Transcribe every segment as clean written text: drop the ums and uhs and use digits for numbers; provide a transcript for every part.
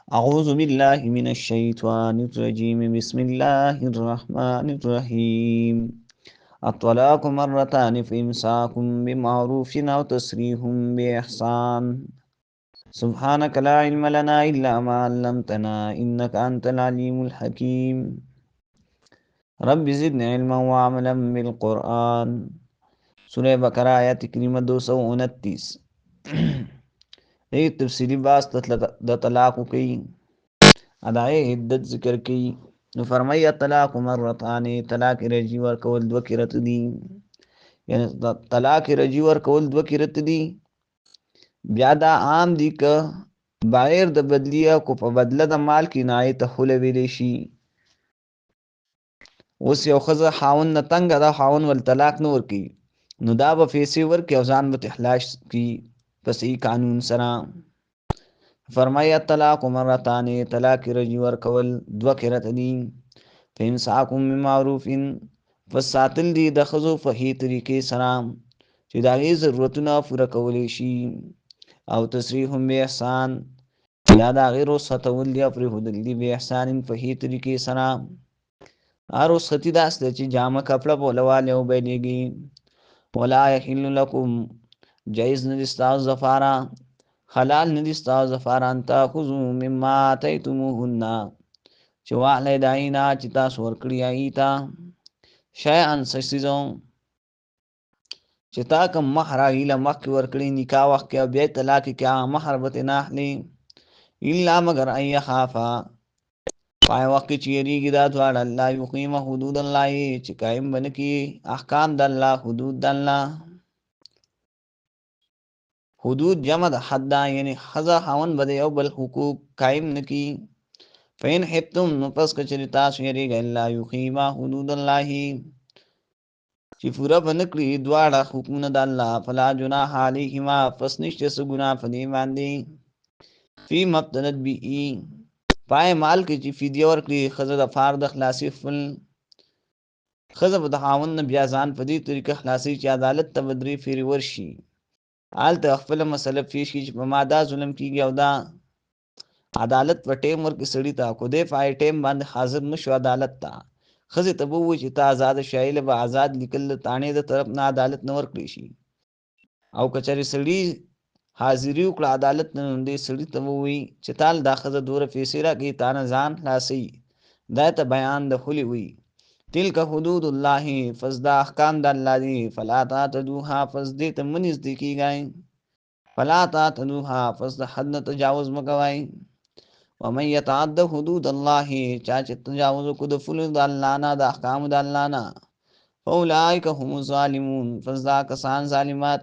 أعوذ بالله من الشيطان الرجيم بسم الله الرحمن الرحيم الطلاق مرتان فإمساك بمعروف أو تسريح بإحسان سبحانك لا علم لنا إلا ما علمتنا إنك أنت العليم الحكيم رب زدني علما وعملا بالقرآن سورہ بقرہ آیت کریمہ 229 ایک تفصیلی باس د طلاق کی ادائے عدت ذکر کی نو فرمائی الطلاق مرتان طلاق رجی ورکول دو کرت دی یعنی طلاق رجی ورکول دو کرت دی بیا دا عام دی که بغیر د بدلیه کو په بدله د مال کې نای ته خله ویلی شي اوس یو ښځه خاوند نه تنګه ده خاوند ول طلاق نه ورکوي نو دا به پیسې ورکړي او ځان به اخلاص کړي په صحیح قانون سره فرمایا الطلاق مرتان طلاق رجی ورکول دو کرت دی فإمساکم بمعروف فساتل دی د ښځو په هي طریقې سره چې د هغې ضرورتونه پوره کولی شي او تسریح بإحسان یا د هغې رخصتول دی او پرېښودل دي بإحسان په هي طریقې سره رخصتي داسې ده چې جامه کپړه بوله والی او بیلیږي ولا یحل لکم جایز نه دي ستاسو دپاره حلال نه دي ستاسو دپاره ان تاخذوا مما آتیتموهن چې واخلئ د هغې نه چې تاسو ورکړي هغې ته شیئا څه څیزو چې تا کوم مهر هغې له مخکې ورکړي نکاح وخت کې او بیا یې طلاق یې کړي هغه مهر به ترې نه اخلي الا مگر ان یخافا پای وخت کې چې یریږي دا دواړه الله یقیمه حدود الله چې قایم به نه کړي احکام د الله حدود د الله حدود جمع د حد ده یعنی ښځه خاوند به د یو بل حقوق قایم نه کړي فین خفتم نو پس که چېرې تاسو یریږئ الله یقیمه حدود الله چې پوره به نه کړي دواړه حکمونه د الله فلا جناح علیهما پس نشته څه ګناه په دې باندې فیما افتدت به پای مال کې چې فدیه ورکړي ښځه د پاره د خلاصي خپل ښځه به د خاوند نه بیا ځان په دې طریقه خلاصي چې عدالت ته به درې پېرې ورشي هلته خپله مسله پیش کړي چې په ما دا ظلم کېږي او دا عدالت په ټیم ورکړي سړي ته خو دی په هغې ټیم باندې حاضر نه شو عدالت ته ښځې ته به ووایي چې ته ازاده شایله به آزاد لیکل د تاڼې د طرف نه عدالت نه ورکړی شي او که چېرې سړي حاضري وکړه عدالت نه نو دې سړي ته به ووایي چې تال دا ښځه دوره پیسې راکړي تا نه ځان خلاصوي دا ته بیان د خلې وي تلک حدود الله پس دا احکام د الله دي فلا تعتدوها پس دې ته مه نږدې کېږئ فلا تعتدوها پس د حد نه تجاوز مه کوئ ومن يتعد حدود الله چا چې تجاوز وکړو د فلو د الله نه د احکامو د الله نه فاولئک هم الظالمون پس دا کسان ظالمات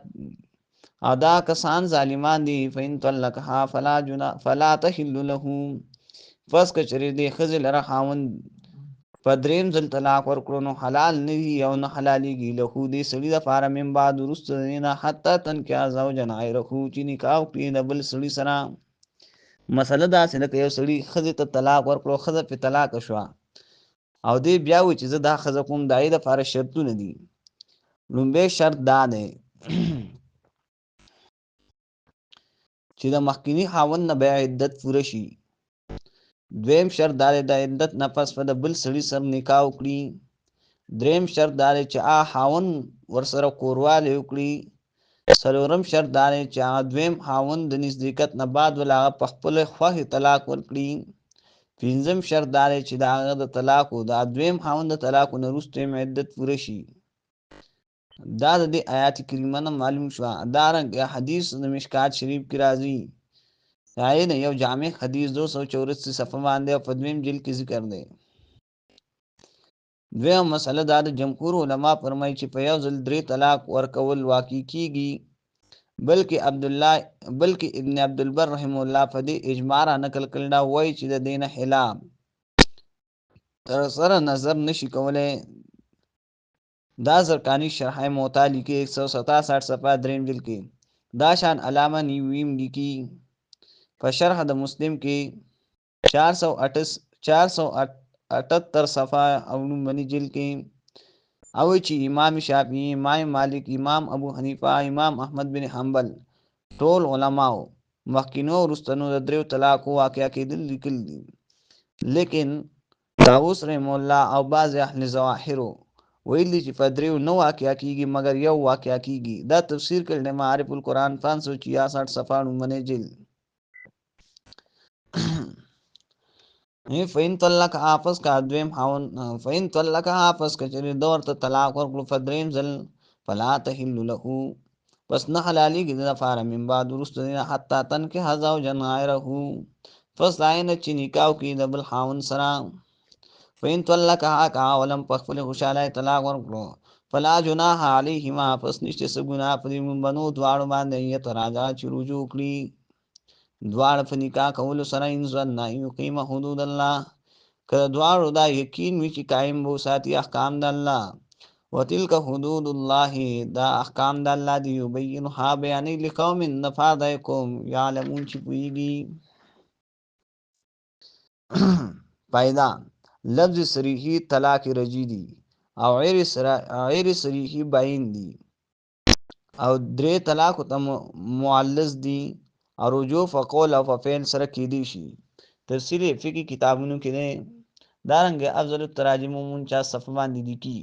ادا کسان ظالمان دي فإن طلقها فلا تحل له پس که چېرې دې ښځې لره خاوند په درېیم ځل طلاق ورکړو نو حلال نه وي او نه حلالېږي له دې سړي دپاره من بعد وروسته د دې نه حتی تنکح زوجا غیره چې نکاح وکړي د بل سړي سره مسله داسې ده که یو سړي ښځې ته طلاق ورکړو ښځه پرې طلاقه شوه او دی بیا وایي چې زه دا ښځه کوم د هغې دپاره شرطونه دي لومبی شرط دا دی چې د مخکیني خاوند نه بیا عدت پوره شي دویم شرط دا دی د عدت نه پس په د بل سړي سره نکاح وکړي دریم شرط دا دی چې هغه خاوند ورسره کوروالی وکړي څلورم شرط دا دی چې هغه دویم خاوند د نزدېکت نه بعد ول هغه په خپله خوښې طلاق ورکړي پنځم شرط دا دی چې د هغه د طلاقو د دویم خاوند د طلاقو نه وروسته یې عدت پوره شي دا د دې آیات کریمه نه معلوم شوه دارنګه حدیث د مشکات شریف کې راځي د هغې نه یو جامع حدیث 284 صفحه باندې او په دویم جلد کې ذکر دی دویم مسله دا د جمهور علما فرمایي چې په یو ځل درې طلاق ورکول واقع کیږي بلکې ابن عبدالبر رحمه الله په دې اجماع را نقل کړی دا وایي چې د دې نه خلاف تر سره نظر نشي کولی دا زرکانی شرح موطا لیکي 167 صفحه دریم جلد کې دا شان علامه نیویم لیکي په شرح د مسلم کې 478 صفحه او لومړني جلد کې او چې امام شافعي امام مالک امام ابو حنیفه امام احمد بن حنبل ټول علماو مخکینو وروستنو د دریو طلاقو واقع کېدل لیکل دي، لیکن طاووس رحم الله او بعض اهل ظواهرو ویلي چې په دریو نه واقع کېږي مګر یو واقع کېږي. دا تفسیر کړل د معارف القرآن 566 صفحه نومنې جلد. فین طلقها پس کا دویم خاوند فین طلقها پس کچری دور ته طلاق ورکړو فدریم ځل فلا تحل له پس نه حلالېږي د لپاره من بعد وروسته دینه حتی تنکح زوجا غیره پس دای نه چې نکاح وکړي د بل خاوند سره. فین طلقها که ولم په خپلې خوشحالۍ طلاق ورکړو فلا جناح علیهما پس نشته څه ګناه په دې بنو دواړو باندې یتراجعا چې رجوع کړي دواړه په نکاح کولو سره ان ظنا یقیم حدود الله که دواړو دا یقین وي چې قایم به وساتي احکام د الله. وتلک حدود الله دا احکام د الله دی یبینها بیانې لقوم دپاره د قوم یعلمون چې پوهیږي. پیدا لفظ صریحي طلاق رجی دی او غیر صریحي باین دی او درې طلاق ته معلز دی او رجوع فقول او فعل سره کېدی شي. تفسیر فقهي کتابونو کې دی. دارنګه افضل التراجم 49 صفحه باندې لیکي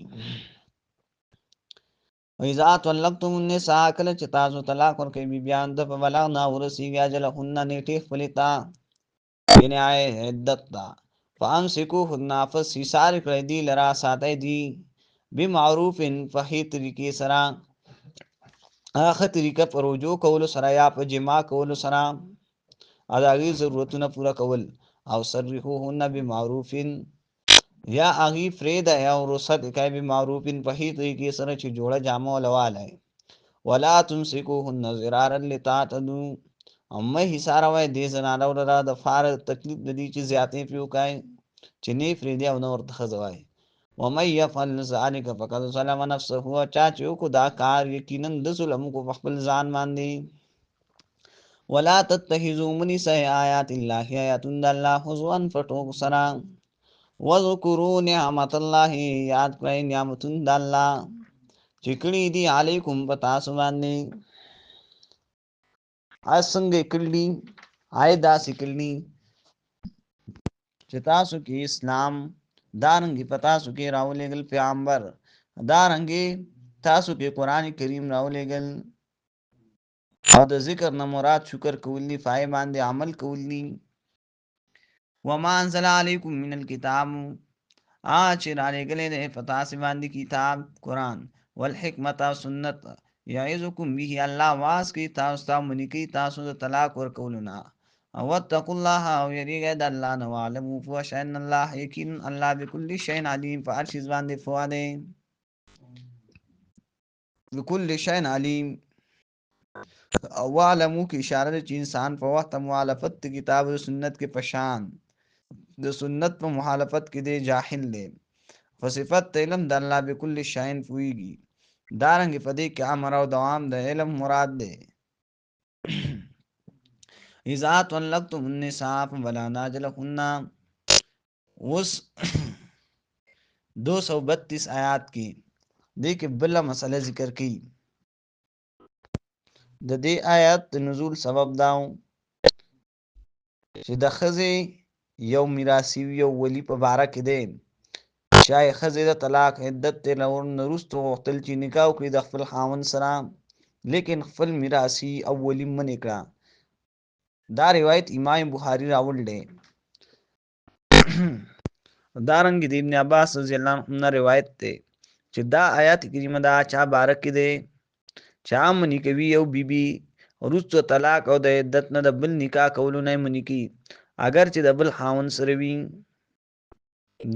وإذا طلقتم النساء کله چې تاسو طلاق ورکوئ بیبیان ته په بلغنا ورسیږي اجلهن نیټې خپلې ته یعنې عدت ته فامسکوهن پس ایثار کړئ دي لره ساتئ دي بمعروف په ښې طریقې سره ښه طریقه په رجوع کولو سره یا په جما کولو سره او د هغې ضرورتونه پوره کول او سرحوهن بمعروف یا هغې پرېږده یا رخصت یې کړئ بمعروف په ښې طریقې سره چې جوړه جامه ولوالی. ولا تمسکوهن ضرارا لتعتدوا او مه حصاروئ دې زنانو لره د پاره تکلیف د دې چې زیاتې پرې وکړئ چې نه یې پرېږدي او نه ورته ښځه وایي. ومن یفعل ذلک فقد ظلم نفسه چا چې وکړو دا کار یقینا د ظلم وکړو په خپل ځان باندې. ولا تتخذوا منیسئ آیات الله آیاتون د الله هزوا په ټوکو سره وذکروا نعمت الله یاد کړئ نعمتون د الله چې کړي دي علیکم په تاسو باندې څنګه یې کړي دي داسې کړي دي چې تاسو کې اسلام دارنګې په تاسو کې راولېږل پیغمبر دارنګې تاسو کې قرآن کریم راولېږل او د ذکر نه مراد شکر کول دي پای باندې عمل کول دي. وما انزل علیکم من الکتاب چې رالیږلی دی په تاسې باندې کتاب قرآن والحکمت او سنت یعظکم به الله واعظ کوي تاسو ته منع کوي تاسو د طلاق ورکولو نه او واتقوا الله او یریږئ د الله نه واعلموا پوه شئ ان الله یقینا الله بكل شیء علیم په هر شي باندې پوه دی بكل شیء علیم. او واعلموا کې اشاره ده چې انسان په وخت مخالفت د کتاب او سنت کې پشان د سنت په مخالفت کې دی جاهل دی فصفت علم د الله بكل شیء پوهیږي دارنګې په دې کې امر او دوام د علم مراد دی. اذا طلقتم النساء فبلغن اجلهن اوس 232 آیات کې دې کې بله مسله ذکر کړي. د دې آیات د نزول سبب دا چې د ښځې یو میراثي یو ولی په باره کې دی چې ښځې د طلاق عدت ترې نه وروسته غوښتل چې نکاح وکړي د خپل خاوند سره لیکن خپل میراثي او ولی منې کړه. دا روایت امام بخاري راوړی دی. دارنګې د ابن عباس رضی الله عنه روایت دی چې دا آیات کریمه دا چا باره کې دی چا منې کوي یو بیبي وروسته طلاق او د عدت نه د بل نکاح کولو نه منې کوي اگر چې د بل خاوند سره وي.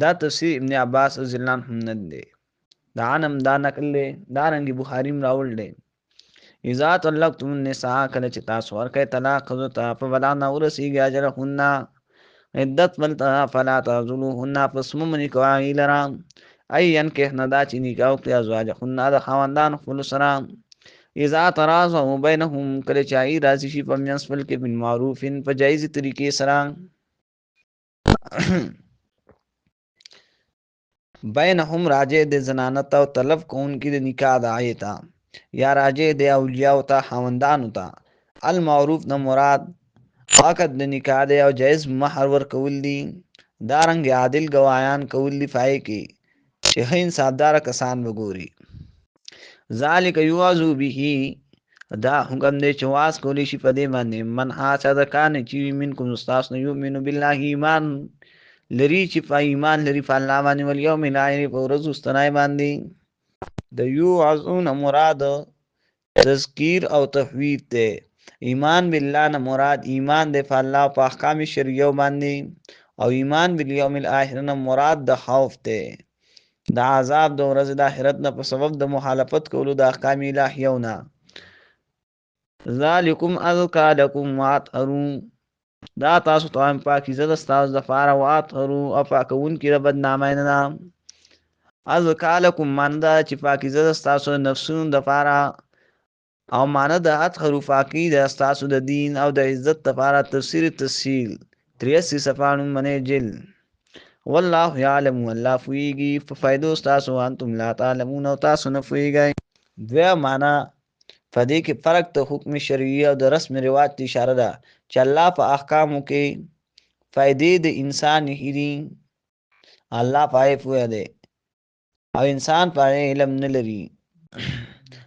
دا تفسیر ابن عباس رضی الله عنه دی. دا عنم دا نقل دی. دارنګې بخاري م راوړی دی. اذا طلقتم النساء کله چې تاسو ورکړئ طلاق ښځو ته په بلغن ورسیږي اجلهن عدت بلته فلا تعضلوهن پس مه منې کوه هغې لره ان ينکحن دا چې نکاح وکړي ازواجهن د خاوندانو خپلو سره اذا تراضوا بینهم کله چې هغې راضي شي په منځ خپل کې بالمعروف په جایزې طریقې سره بینهم راجع د زنانت او طلب کوونکي د نکاح د هغې ته یا راجع د اولیاءو ته خاوندانو ته المعروف نه مراد عقد د نکاح دی او جایز مہر ورکول دي. دارنګ عادل گواهان کول دي پای کې چې ښه انصافدار کسان وګوري. ذالک یوعظ به دا حکم دی چې واعظ کولی شي په دې باندې من چا د کان چې منکم استاس نه یؤمن بالله ایمان لري چې په ایمان لري په الله باندې ول یوم الاخر په ورځ واستنای باندې. د یوعظون مراد تذکیر او تحوید دی. ایمان بالله نه مراد ایمان دی په الله په احکام شرعیو باندې او ایمان بالیوم الاخر نه مراد د خوف دی د عذاب د ورځې د آخرت نه په سبب د مخالفت کولو د احکام الهیو نه. ذالکم ازکا لکم واطهرون دا تاسو ته پاکیزه د ستاسو دپاره واطهرون او پاکوونکي د بدنامۍ نه. ازکا لکم معنی ده چې پاکیزه د ستاسو د نفسونو دپاره او معنی د اطهرو پاکي د ستاسو د دین او د عزت دپاره. تفسیر تسهیل 83 صفحه نومبر جلد. والله یعلم الله پوهیږي په فایدو ستاسو انتم لا تعلمون او تاسو نه پوهیږئ. دویم معنی په دې کې فرق د حکم شرعي او د رسم رواج ته اشاره ده چې الله په احکامو کې فائدې د انسان هېري الله پای پوهه دی او انسان پای علم نه لري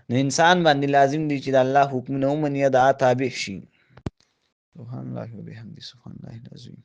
نو انسان باندې لازم دی چې د الله حکم نه ومني دا تابع شي. سبحان الله وبحمده سبحان الله العظیم.